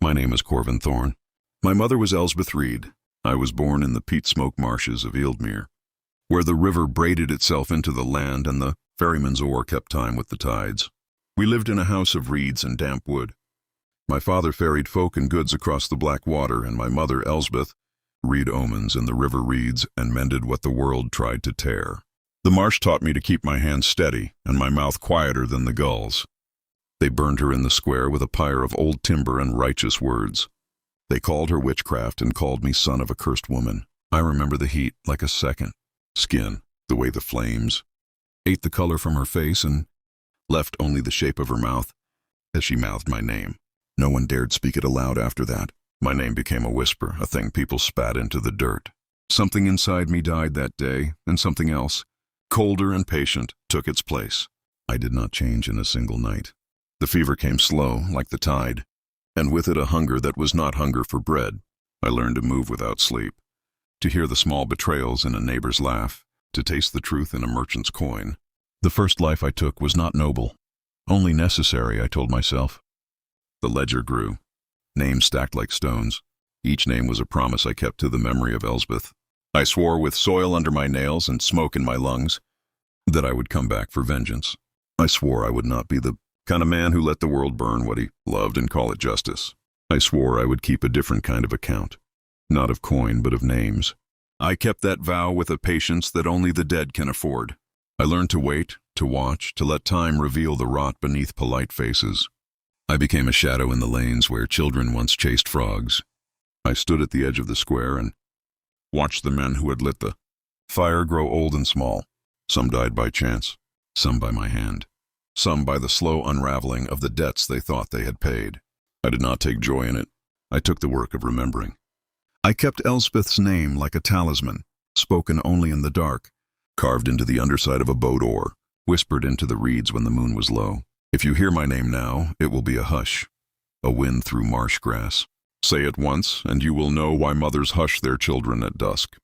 My name is Corvin Thorne. My mother was Elsbeth Reed. I was born in the peat smoke marshes of Ealdmere, where the river braided itself into the land and the ferryman's oar kept time with the tides. We lived in a house of reeds and damp wood. My father ferried folk and goods across the black water, and my mother, Elsbeth, reed omens in the river reeds and mended what the world tried to tear. The marsh taught me to keep my hands steady and my mouth quieter than the gulls. They burned her in the square with a pyre of old timber and righteous words. They called her witchcraft and called me son of a cursed woman. I remember the heat like a second. Skin, the way the flames ate the color from her face and left only the shape of her mouth as she mouthed my name. No one dared speak it aloud after that. My name became a whisper, a thing people spat into the dirt. Something inside me died that day, and something else, colder and patient, took its place. I did not change in a single night. The fever came slow, like the tide, and with it a hunger that was not hunger for bread. I learned to move without sleep, to hear the small betrayals in a neighbor's laugh, to taste the truth in a merchant's coin. The first life I took was not noble, only necessary, I told myself. The ledger grew, names stacked like stones. Each name was a promise I kept to the memory of Elsbeth. I swore with soil under my nails and smoke in my lungs that I would come back for vengeance. I swore I would not be the kind of man who let the world burn what he loved and call it justice. I swore I would keep a different kind of account, not of coin but of names. I kept that vow with a patience that only the dead can afford. I learned to wait, to watch, to let time reveal the rot beneath polite faces. I became a shadow in the lanes where children once chased frogs. I stood at the edge of the square and watched the men who had lit the fire grow old and small. Some died by chance, some by my hand, some by the slow unraveling of the debts they thought they had paid. I did not take joy in it. I took the work of remembering. I kept Elsbeth's name like a talisman, spoken only in the dark, carved into the underside of a boat oar, whispered into the reeds when the moon was low. If you hear my name now, it will be a hush, a wind through marsh grass. Say it once, and you will know why mothers hush their children at dusk.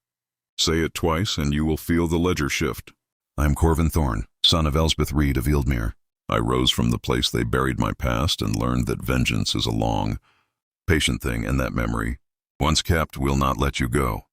Say it twice, and you will feel the ledger shift. I am Corvin Thorne, son of Elsbeth Reed of Ealdmere. I rose from the place they buried my past and learned that vengeance is a long, patient thing, and that memory, once kept, will not let you go.